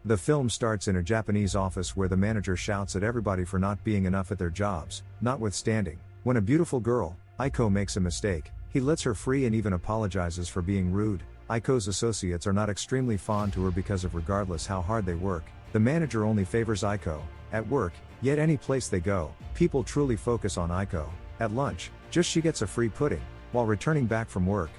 The film starts in a Japanese office where the manager shouts at everybody for not being enough at their jobs. Notwithstanding, when a beautiful girl, Aiko, makes a mistake, he lets her free and even apologizes for being rude. Aiko's associates are not extremely fond to her because of regardless how hard they work, the manager only favors Aiko. At work, yet any place they go, people truly focus on Aiko. At lunch, just she gets a free pudding. While returning back from work,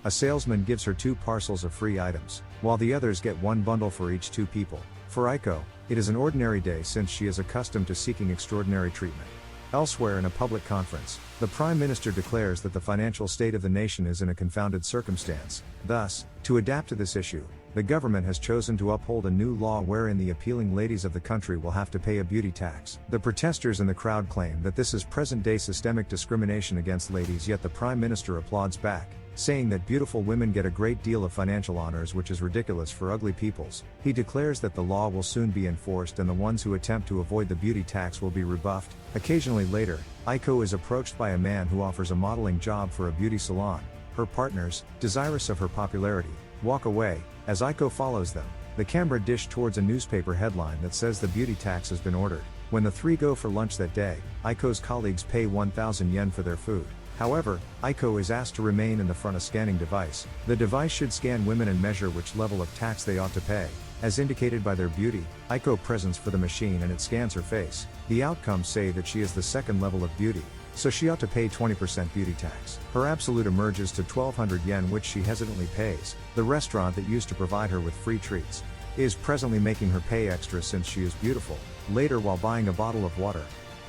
a salesman gives her 2 parcels of free items, while the others get 1 bundle for each 2 people. For Aiko, it is an ordinary day since she is accustomed to seeking extraordinary treatment. Elsewhere in a public conference, the Prime Minister declares that the financial state of the nation is in a confounded circumstance. Thus, to adapt to this issue, the government has chosen to uphold a new law wherein the appealing ladies of the country will have to pay a beauty tax. The protesters in the crowd claim that this is present-day systemic discrimination against ladies, yet the Prime Minister applauds back, saying that beautiful women get a great deal of financial honors, which is ridiculous for ugly peoples. He declares that the law will soon be enforced and the ones who attempt to avoid the beauty tax will be rebuffed. Occasionally later, Aiko is approached by a man who offers a modeling job for a beauty salon. Her partners, desirous of her popularity, walk away. As Aiko follows them, the camera dished towards a newspaper headline that says the beauty tax has been ordered. When the 3 go for lunch that day, Aiko's colleagues pay 1,000 yen for their food. However, Aiko is asked to remain in the front a scanning device. The device should scan women and measure which level of tax they ought to pay, as indicated by their beauty. Aiko presents for the machine and it scans her face. The outcomes say that she is the 2nd level of beauty, so she ought to pay 20% beauty tax. Her absolute emerges to 1,200 yen, which she hesitantly pays. The restaurant that used to provide her with free treats is presently making her pay extra since she is beautiful. Later, while buying a bottle of water,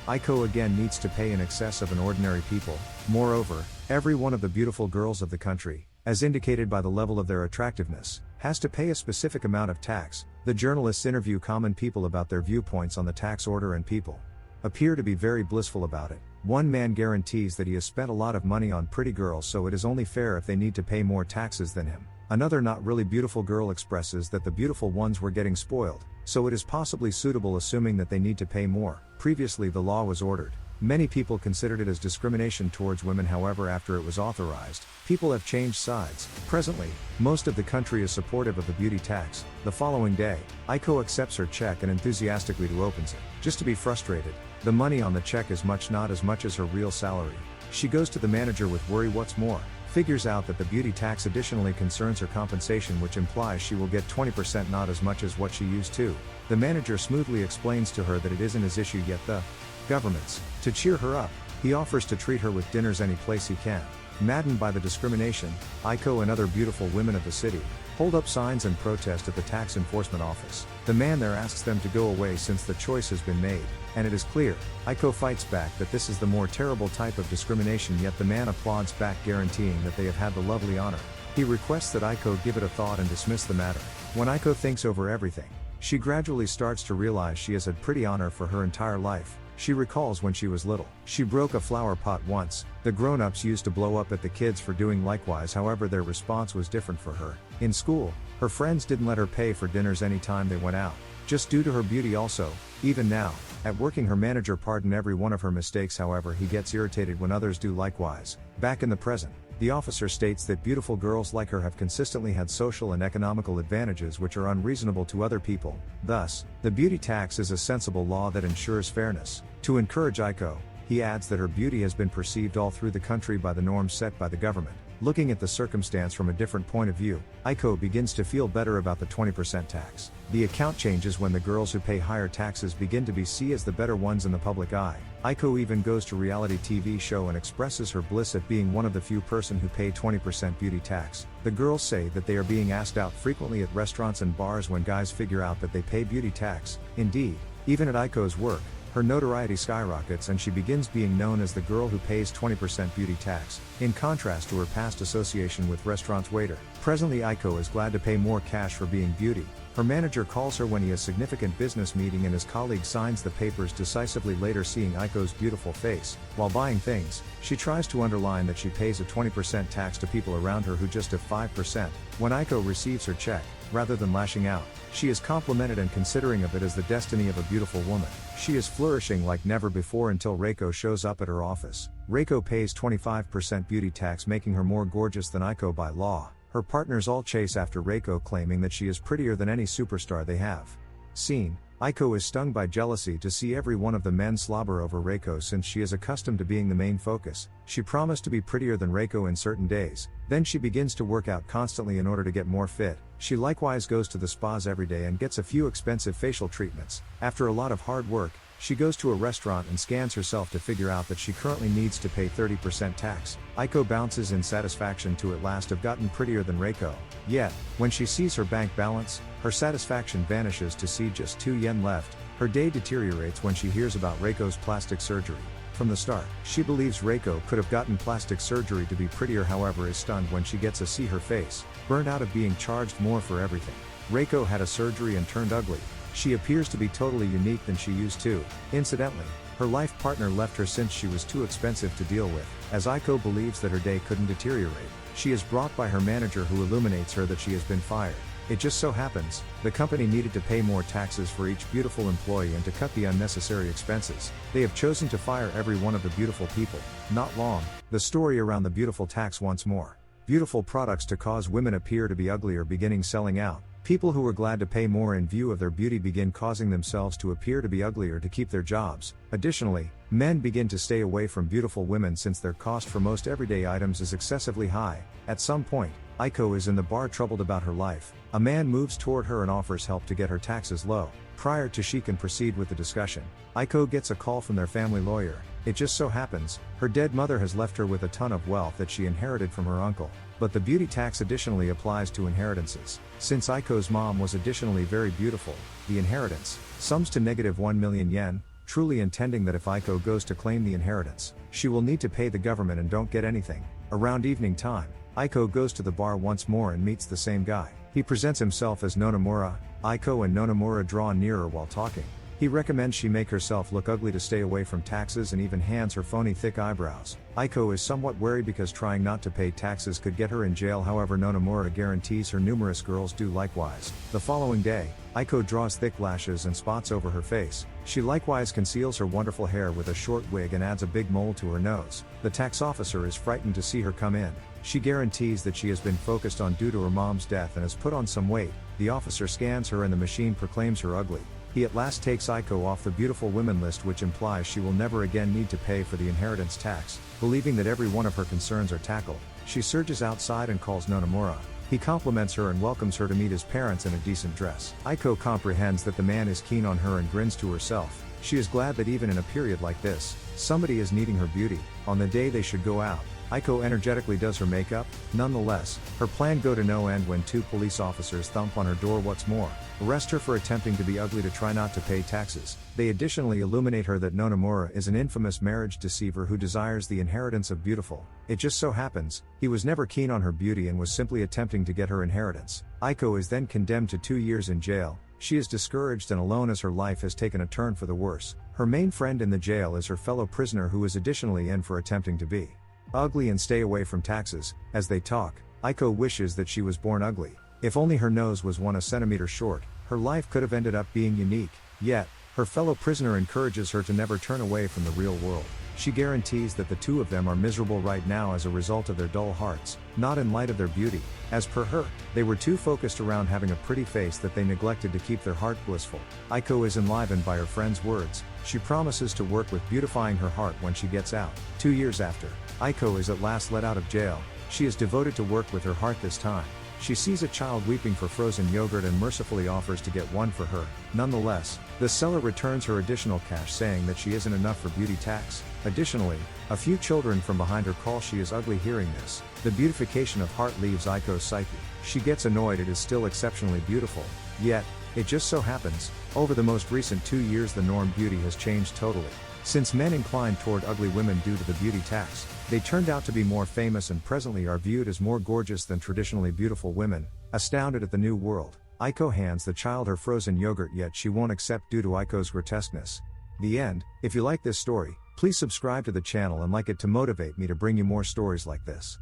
Aiko again needs to pay in excess of an ordinary people. Moreover, every one of the beautiful girls of the country, as indicated by the level of their attractiveness, has to pay a specific amount of tax. The journalists interview common people about their viewpoints on the tax order, and people appear to be very blissful about it. One man guarantees that he has spent a lot of money on pretty girls, so it is only fair if they need to pay more taxes than him. Another not really beautiful girl expresses that the beautiful ones were getting spoiled, so it is possibly suitable assuming that they need to pay more. Previously the law was ordered. Many people considered it as discrimination towards women, however after it was authorized, people have changed sides. Presently, most of the country is supportive of the beauty tax. The following day, Aiko accepts her check and enthusiastically opens it. Just to be frustrated, the money on the check is not as much as her real salary. She goes to the manager with worry. What's more, figures out that the beauty tax additionally concerns her compensation, which implies she will get 20%, not as much as what she used to. The manager smoothly explains to her that it isn't his issue yet the government's. To cheer her up, he offers to treat her with dinners any place he can. Maddened by the discrimination, Aiko and other beautiful women of the city hold up signs and protest at the tax enforcement office. The man there asks them to go away since the choice has been made, and it is clear. Aiko fights back that this is the more terrible type of discrimination, yet the man applauds back, guaranteeing that they have had the lovely honor. He requests that Aiko give it a thought and dismiss the matter. When Aiko thinks over everything, she gradually starts to realize she has had pretty honor for her entire life. She recalls when she was little. She broke a flower pot once. The grown-ups used to blow up at the kids for doing likewise, however their response was different for her. In school, her friends didn't let her pay for dinners anytime they went out, just due to her beauty also. Even now, at working, her manager pardons every one of her mistakes, however he gets irritated when others do likewise. Back in the present, the officer states that beautiful girls like her have consistently had social and economical advantages which are unreasonable to other people. Thus, the beauty tax is a sensible law that ensures fairness. To encourage Aiko, he adds that her beauty has been perceived all through the country by the norms set by the government. Looking at the circumstance from a different point of view, Aiko begins to feel better about the 20% tax. The account changes when the girls who pay higher taxes begin to be seen as the better ones in the public eye. Aiko even goes to reality TV show and expresses her bliss at being one of the few person who pay 20% beauty tax. The girls say that they are being asked out frequently at restaurants and bars when guys figure out that they pay beauty tax. Indeed, even at Aiko's work, her notoriety skyrockets and she begins being known as the girl who pays 20% beauty tax, in contrast to her past association with restaurant's waiter. Presently Aiko is glad to pay more cash for being beauty. Her manager calls her when he has significant business meeting and his colleague signs the papers decisively. Later, seeing Aiko's beautiful face, while buying things, she tries to underline that she pays a 20% tax to people around her who just have 5%. When Aiko receives her check, rather than lashing out, she is complimented and considering of it as the destiny of a beautiful woman. She is flourishing like never before until Reiko shows up at her office. Reiko pays 25% beauty tax, making her more gorgeous than Aiko by law. Her partners all chase after Reiko, claiming that she is prettier than any superstar they have. Scene: Aiko is stung by jealousy to see every one of the men slobber over Reiko since she is accustomed to being the main focus. She promised to be prettier than Reiko in certain days, then she begins to work out constantly in order to get more fit. She likewise goes to the spas every day and gets a few expensive facial treatments. After a lot of hard work, she goes to a restaurant and scans herself to figure out that she currently needs to pay 30% tax. Aiko bounces in satisfaction to at last have gotten prettier than Reiko. Yet, when she sees her bank balance, her satisfaction vanishes to see just 2 yen left. Her day deteriorates when she hears about Reiko's plastic surgery. From the start, she believes Reiko could have gotten plastic surgery to be prettier, however is stunned when she gets to see her face, burned out of being charged more for everything. Reiko had a surgery and turned ugly. She appears to be totally unique than she used to. Incidentally, her life partner left her since she was too expensive to deal with. As Aiko believes that her day couldn't deteriorate, she is brought by her manager who illuminates her that she has been fired. It just so happens, the company needed to pay more taxes for each beautiful employee and to cut the unnecessary expenses. They have chosen to fire every one of the beautiful people. Not long, the story around the beautiful tax once more. Beautiful products to cause women appear to be ugly are beginning selling out. People who were glad to pay more in view of their beauty begin causing themselves to appear to be uglier to keep their jobs. Additionally, men begin to stay away from beautiful women since their cost for most everyday items is excessively high. At some point, Aiko is in the bar troubled about her life. A man moves toward her and offers help to get her taxes low. Prior to she can proceed with the discussion, Aiko gets a call from their family lawyer. It just so happens, her dead mother has left her with a ton of wealth that she inherited from her uncle. But the beauty tax additionally applies to inheritances. Since Aiko's mom was additionally very beautiful, the inheritance sums to -1 million yen, truly intending that if Aiko goes to claim the inheritance, she will need to pay the government and don't get anything. Around evening time, Aiko goes to the bar once more and meets the same guy. He presents himself as Nonomura. Aiko and Nonomura draw nearer while talking. He recommends she make herself look ugly to stay away from taxes and even hands her phony thick eyebrows. Aiko is somewhat wary because trying not to pay taxes could get her in jail, however Nonomura guarantees her numerous girls do likewise. The following day, Aiko draws thick lashes and spots over her face. She likewise conceals her wonderful hair with a short wig and adds a big mole to her nose. The tax officer is frightened to see her come in. She guarantees that she has been focused on due to her mom's death and has put on some weight. The officer scans her and the machine proclaims her ugly. He at last takes Aiko off the beautiful women list, which implies she will never again need to pay for the inheritance tax. Believing that every one of her concerns are tackled, she surges outside and calls Nonomura. He compliments her and welcomes her to meet his parents in a decent dress. Aiko comprehends that the man is keen on her and grins to herself. She is glad that even in a period like this, somebody is needing her beauty. On the day they should go out, Aiko energetically does her makeup. Nonetheless, her plan go to no end when 2 police officers thump on her door what's more, arrest her for attempting to be ugly to try not to pay taxes. They additionally illuminate her that Nonomura is an infamous marriage deceiver who desires the inheritance of beautiful. It just so happens, he was never keen on her beauty and was simply attempting to get her inheritance. Aiko is then condemned to 2 years in jail. She is discouraged and alone as her life has taken a turn for the worse. Her main friend in the jail is her fellow prisoner who is additionally in for attempting to be ugly and stay away from taxes. As they talk, Aiko wishes that she was born ugly. If only her nose was 1 centimeter short, her life could have ended up being unique. Yet, her fellow prisoner encourages her to never turn away from the real world. She guarantees that the 2 of them are miserable right now as a result of their dull hearts, not in light of their beauty. As per her, they were too focused around having a pretty face that they neglected to keep their heart blissful. Aiko is enlivened by her friend's words. She promises to work with beautifying her heart when she gets out. 2 years after, Aiko is at last let out of jail. She is devoted to work with her heart this time. She sees a child weeping for frozen yogurt and mercifully offers to get one for her. Nonetheless, the seller returns her additional cash, saying that she isn't enough for beauty tax. Additionally, a few children from behind her call she is ugly. Hearing this, the beautification of heart leaves Aiko's psyche. She gets annoyed it is still exceptionally beautiful. Yet, it just so happens, over the most recent 2 years the norm beauty has changed totally. Since men inclined toward ugly women due to the beauty tax, they turned out to be more famous and presently are viewed as more gorgeous than traditionally beautiful women. Astounded at the new world, Aiko hands the child her frozen yogurt, yet she won't accept due to Aiko's grotesqueness. The end. If you like this story, please subscribe to the channel and like it to motivate me to bring you more stories like this.